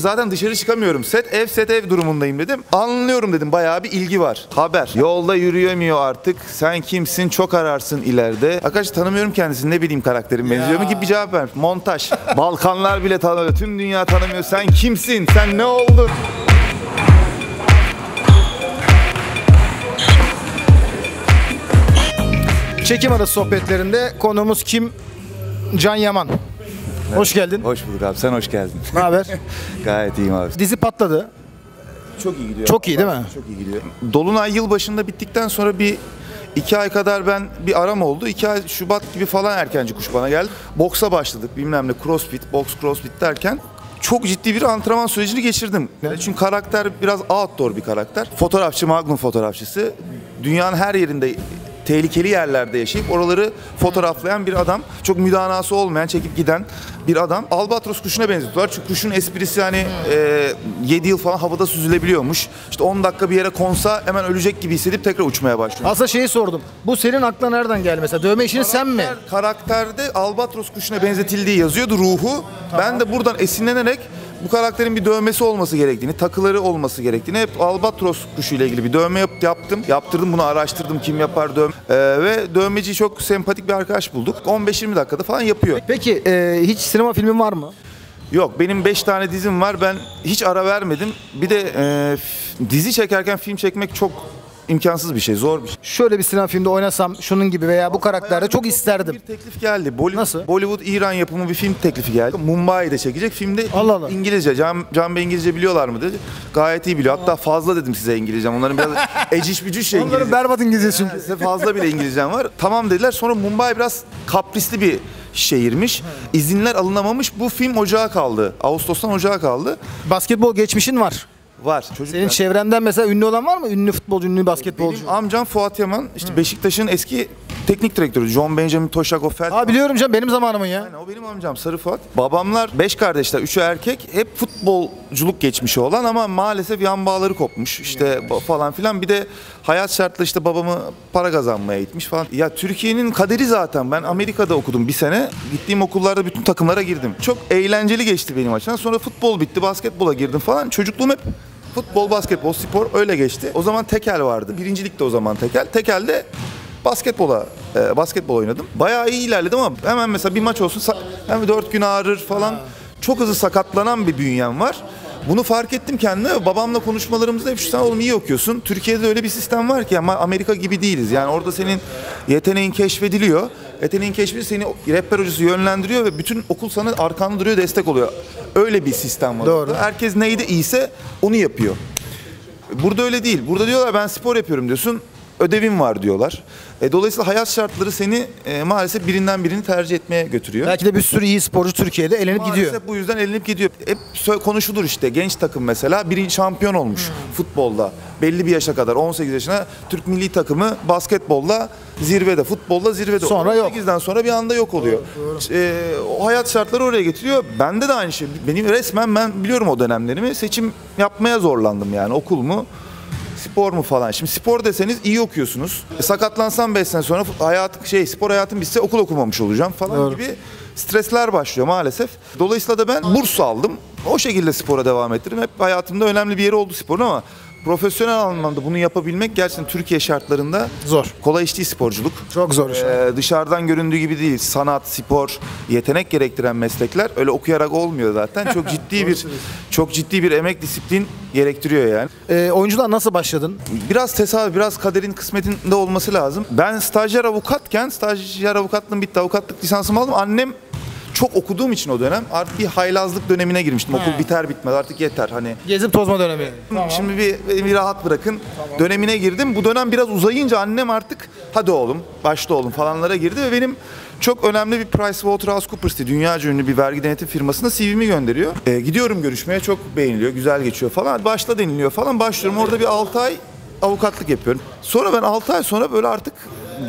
Zaten dışarı çıkamıyorum. Set ev durumundayım dedim. Anlıyorum dedim. Bayağı bir ilgi var. Haber. Yolda yürüyemiyor artık. Sen kimsin? Çok ararsın ileride. Arkadaşlar tanımıyorum kendisini. Ne bileyim karakterim benziyor mu gibi bir cevap ver. Montaj. Balkanlar bile tanımıyor. Tüm dünya tanımıyor. Sen kimsin? Sen ne oldun? Çekim arası sohbetlerinde konuğumuz kim? Can Yaman. Evet. Hoş geldin. Hoş bulduk abi. Sen hoş geldin. Ne haber? Gayet iyiyim abi. Dizi patladı. Çok iyi gidiyor. Çok iyi değil mi? Çok iyi gidiyor. Dolunay yılbaşında bittikten sonra bir 2 ay kadar bir aram oldu. 2 ay Şubat gibi falan erkenci kuş bana geldi. Boksa başladık bilmem ne box crossfit derken çok ciddi bir antrenman sürecini geçirdim. Çünkü karakter biraz outdoor bir karakter. Fotoğrafçı, Magnum fotoğrafçısı. Dünyanın her yerinde tehlikeli yerlerde yaşayıp oraları fotoğraflayan bir adam. Çok müdanası olmayan, çekip giden bir adam. Albatros kuşuna benzetiyorlar. Çünkü kuşun esprisi hani 7 yıl falan havada süzülebiliyormuş. İşte 10 dakika bir yere konsa hemen ölecek gibi hissedip tekrar uçmaya başlıyor. Aslında şeyi sordum. Bu senin aklına nereden geldi mesela? Dövme işini sen mi? Karakterde Albatros kuşuna benzetildiği yazıyordu ruhu. Tamam. Ben de buradan esinlenerek bu karakterin bir dövmesi olması gerektiğini, takıları olması gerektiğini, hep Albatros kuşuyla ilgili bir dövme yaptım. Yaptırdım, bunu araştırdım kim yapar dövme. Ve dövmeci çok sempatik bir arkadaş bulduk. 15-20 dakikada falan yapıyor. Peki hiç sinema filmin var mı? Yok, benim 5 tane dizim var. Ben hiç ara vermedim. Bir de dizi çekerken film çekmek çok imkansız bir şey, zor bir şey. Şöyle bir sinema filmde oynasam şunun gibi veya bu karakterde çok isterdim. Bir teklif geldi. Nasıl? Bollywood İran yapımı bir film teklifi geldi. Mumbai'de çekecek. Filmde Allah. İngilizce. Can Bey İngilizce biliyorlar mı dedi. Gayet iyi biliyor. Hatta fazla dedim size İngilizcem. Onların biraz eciş bücüş şey İngilizce. Onların berbat İngilizcesi çünkü. Size fazla bile İngilizcem var. Tamam dediler. Sonra Mumbai biraz kaprisli bir şehirmiş. İzinler alınamamış. Bu film ocağa kaldı. Ağustos'tan ocağa kaldı. Basketbol geçmişin var. Var. Çocuklar. Senin çevrenden mesela ünlü olan var mı? Ünlü futbolcu, ünlü basketbolcu. Benim amcam Fuat Yaman, işte Beşiktaş'ın eski teknik direktörü. John Benjamin Toshako Feldman. Aa, biliyorum canım, benim zamanımın ya. Aynen, o benim amcam Sarı Fuat. Babamlar 5 kardeşler, 3'ü erkek. Hep futbolculuk geçmişi olan ama maalesef yan bağları kopmuş. İşte falan filan. Bir de hayat şartları işte babamı para kazanmaya gitmiş falan. Ya Türkiye'nin kaderi zaten. Ben Amerika'da okudum bir sene. Gittiğim okullarda bütün takımlara girdim. Çok eğlenceli geçti benim açımdan. Sonra futbol bitti, basketbola girdim falan. Çocukluğum hep futbol, basketbol, spor öyle geçti. O zaman tekel vardı. Birincilikte o zaman tekel. Tekelde basketbol oynadım. Bayağı iyi ilerledim ama hemen mesela bir maç olsun hem 4 gün ağrır falan. Çok hızlı sakatlanan bir bünyem var. Bunu fark ettim kendime. Babamla konuşmalarımızda hep sen oğlum iyi okuyorsun. Türkiye'de öyle bir sistem var ki ama Amerika gibi değiliz. Yani orada senin yeteneğin keşfediliyor. Yeteneğin keşfi seni rehber hocası yönlendiriyor ve bütün okul sana arkanda duruyor, destek oluyor. Öyle bir sistem var. Doğru. Herkes neyde iyiyse onu yapıyor. Burada öyle değil. Burada diyorlar ben spor yapıyorum diyorsun. Ödevim var diyorlar. Dolayısıyla hayat şartları seni maalesef birinden birini tercih etmeye götürüyor. Belki de bir sürü iyi sporcu Türkiye'de elenip gidiyor. Maalesef bu yüzden elenip gidiyor. Hep konuşulur işte genç takım mesela birinci şampiyon olmuş futbolda. Belli bir yaşa kadar 18 yaşına Türk milli takımı basketbolda zirvede, futbolda zirvede. Sonra yok. 18'den sonra bir anda yok oluyor. Doğru. O hayat şartları oraya getiriyor. Bende de aynı şey. Benim resmen ben biliyorum o dönemlerimi. Seçim yapmaya zorlandım yani okul mu? Spor mu falan. Şimdi spor deseniz iyi okuyorsunuz. Sakatlansam 5 sene sonra spor hayatım bitse okul okumamış olacağım falan. Doğru. Gibi stresler başlıyor maalesef. Dolayısıyla da ben burs aldım. O şekilde spora devam ettirdim. Hep hayatımda önemli bir yeri oldu sporun ama profesyonel anlamda bunu yapabilmek gerçekten Türkiye şartlarında zor. Kolay iş değil sporculuk. Çok zor iş. Dışarıdan göründüğü gibi değil. Sanat, spor, yetenek gerektiren meslekler öyle okuyarak olmuyor zaten. Çok ciddi bir emek, disiplin gerektiriyor yani. Oyunculuğa nasıl başladın? Biraz tesadüf, biraz kaderin kısmetinde olması lazım. Ben stajyer avukatlığım bitti. Avukatlık lisansımı aldım. Annem çok okuduğum için o dönem artık bir haylazlık dönemine girmiştim. Okul biter bitmez artık yeter hani. Gezip tozma dönemi. Şimdi bir rahat bırakın dönemine girdim. Bu dönem biraz uzayınca annem artık hadi oğlum başla oğlum falanlara girdi ve benim çok önemli bir PricewaterhouseCoopers diye dünyaca ünlü bir vergi denetim firmasına CV'mi gönderiyor. Gidiyorum görüşmeye, çok beğeniliyor, güzel geçiyor falan. Başla deniliyor falan. Başlıyorum orada bir 6 ay avukatlık yapıyorum. Sonra ben 6 ay sonra böyle artık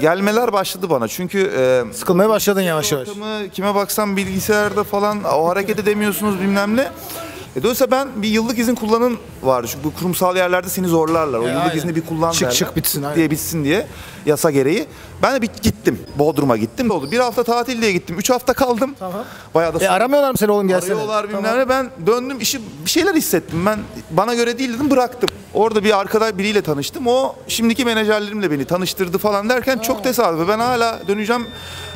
gelmeler başladı bana çünkü sıkılmaya başladın yavaş yavaş. Kime baksam bilgisayarda falan o hareket edemiyorsunuz bilmem ne. Dolayısıyla ben bir yıllık izin kullanın vardı. Çünkü bu kurumsal yerlerde seni zorlarlar. O yıllık aynen. izni bir kullan Çık, derler. çık bitsin, aynen. Diye bitsin diye yasa gereği. Ben de bir gittim. Bodrum'a gittim. Oldu. Bir hafta tatil diye gittim. 3 hafta kaldım. Tamam. Bayağı da Aramıyorlar mı seni oğlum gelsene? arıyorlar bilmem ne. Ben döndüm bir şeyler hissettim. Ben bana göre değil dedim, bıraktım. Orada bir arkadaş biriyle tanıştım. O şimdiki menajerlerimle beni tanıştırdı falan derken çok tesadüf. Ben hala döneceğim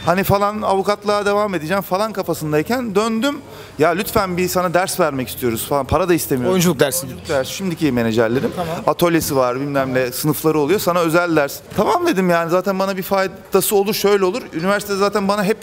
hani falan, avukatlığa devam edeceğim falan kafasındayken döndüm. Ya lütfen bir sana ders vermek istiyoruz falan. Para da istemiyoruz. Oyunculuk dersi. Ders. Şimdiki menajerlerim. Atölyesi var bilmem ne, sınıfları oluyor. Sana özel ders. Tamam dedim, yani zaten bana bir faydası olur, şöyle olur. Üniversitede zaten bana hep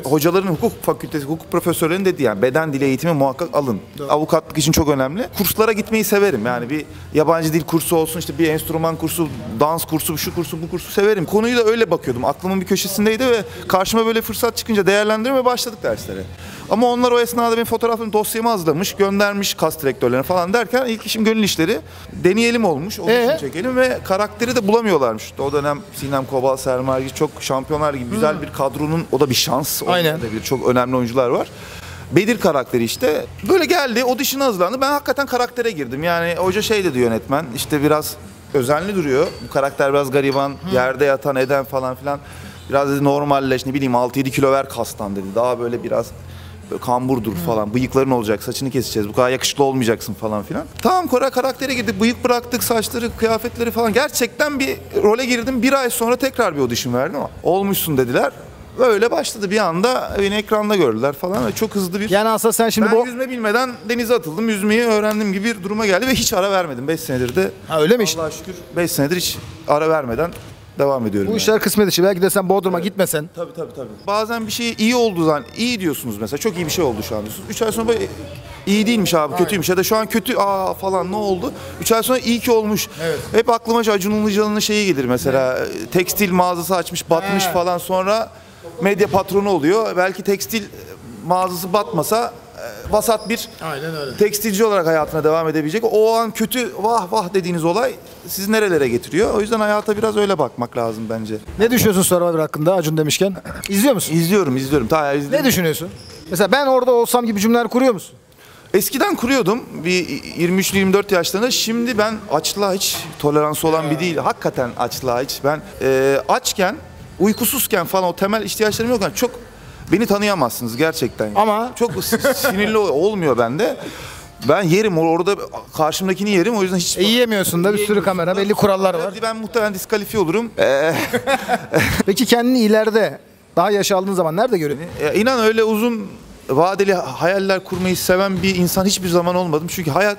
hocaların, hukuk fakültesi, hukuk profesörlerinin dedi yani beden dili eğitimi muhakkak alın. Avukatlık için çok önemli. Kurslara gitmeyi severim. Yani bir yabancı dil kursu olsun, işte bir enstrüman kursu, dans kursu, şu kursu, bu kursu severim. Konuyu da öyle bakıyordum. Aklımın bir köşesindeydi ve karşıma böyle fırsat çıkınca değerlendirmeye başladık derslere. Ama onlar o esnada benim fotoğraflarımı, dosyamı hazırlamış, göndermiş kas direktörlerine falan derken ilk işim gönül işleri. Deneyelim olmuş, audition çekelim ve karakteri de bulamıyorlarmış. O dönem Sinem Kobal, Sermaye çok şampiyonlar gibi güzel bir kadronun, o da bir şans. Aynen. Çok önemli oyuncular var. Bedir karakteri işte. Böyle geldi, audition'a hazırlandı. Ben hakikaten karaktere girdim. Yani hoca şey dedi, yönetmen, işte biraz özenli duruyor. Bu karakter biraz gariban, yerde yatan eden falan filan. Biraz dedi normalleş, ne bileyim 6-7 kilo ver kastan dedi. Daha böyle biraz kamburdur falan. Bıyıkların olacak, saçını keseceğiz. Bu kadar yakışıklı olmayacaksın falan filan. Tamam, karaktere girdik. Bıyık bıraktık, saçları, kıyafetleri falan. Gerçekten bir role girdim. Bir ay sonra tekrar bir audition verdim ama olmuşsun dediler. Böyle başladı bir anda, beni ekranda gördüler falan ve çok hızlı bir... Yani aslında sen şimdi Ben yüzme bilmeden denize atıldım. Yüzmeyi öğrendim gibi bir duruma geldi ve hiç ara vermedim. 5 senedir de. Ha, öyle mi işte? Allah'a şükür 5 senedir hiç ara vermeden devam ediyorum. Bu işler kısmet işi. Belki de sen Bodrum'a gitmesen. Tabii. Bazen bir şey iyi olduğu zaman iyi diyorsunuz mesela. Çok iyi bir şey oldu şu an diyorsunuz. 3 ay sonra böyle iyi değilmiş abi, kötüymüş ya da şu an kötü falan ne oldu? 3 ay sonra iyi ki olmuş. Evet. Hep aklıma Acun Ilıcalı'nın şeyi gelir mesela. Tekstil mağazası açmış, batmış falan, sonra medya patronu oluyor. Belki tekstil mağazası batmasa vasat bir tekstilci olarak hayatına devam edebilecek. O an kötü vah dediğiniz olay sizi nerelere getiriyor. O yüzden hayata biraz öyle bakmak lazım bence. Ne düşünüyorsun Survivor hakkında Acun demişken? İzliyor musun? İzliyorum. Ne düşünüyorsun? Mesela ben orada olsam gibi cümleler kuruyor musun? Eskiden kuruyordum bir 23-24 yaşlarında. Şimdi ben açlığa hiç toleransı olan bir değil. Hakikaten açlığa hiç. Ben açken, uykusuzken falan o temel ihtiyaçlarım yokken çok beni tanıyamazsınız gerçekten. Ama çok sinirli olmuyor bende. Ben yerim orada, karşımdakini yerim, o yüzden hiç... yiyemiyorsun da, bir sürü kamera, belli kurallar var. Ben muhtemelen diskalifiye olurum. Peki kendini ileride daha yaş aldığın zaman nerede görüyorsun? İnan öyle uzun vadeli hayaller kurmayı seven bir insan hiçbir zaman olmadım. Çünkü hayat,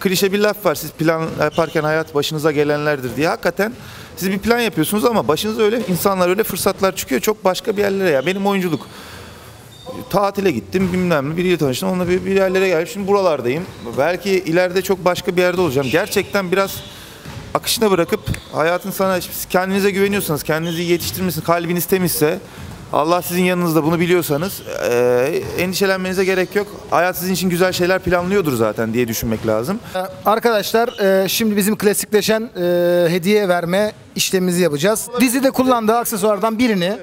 klişe bir laf var, siz plan yaparken hayat başınıza gelenlerdir diye. Hakikaten siz bir plan yapıyorsunuz ama başınıza öyle insanlar, öyle fırsatlar çıkıyor çok başka bir yerlere. Ya benim oyunculuk, tatile gittim bilmem ne, biriyle tanıştım, onunla bir yerlere geldim, şimdi buralardayım. Belki ileride çok başka bir yerde olacağım. Gerçekten biraz akışına bırakıp hayatın sana, kendinize güveniyorsanız, kendinizi yetiştirmişsiniz, kalbiniz temizse, Allah sizin yanınızda, bunu biliyorsanız endişelenmenize gerek yok. Hayat sizin için güzel şeyler planlıyordur zaten diye düşünmek lazım. Arkadaşlar şimdi bizim klasikleşen hediye verme işlemimizi yapacağız. Dizide kullandığı aksesuardan birini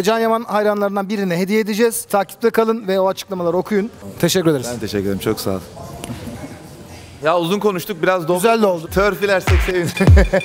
Can Yaman hayranlarından birine hediye edeceğiz. Takipte kalın ve o açıklamaları okuyun. Teşekkür ederiz. Ben teşekkür ederim, çok sağ ol. Ya uzun konuştuk, biraz Güzel de oldu. Törpülersek sevinirim.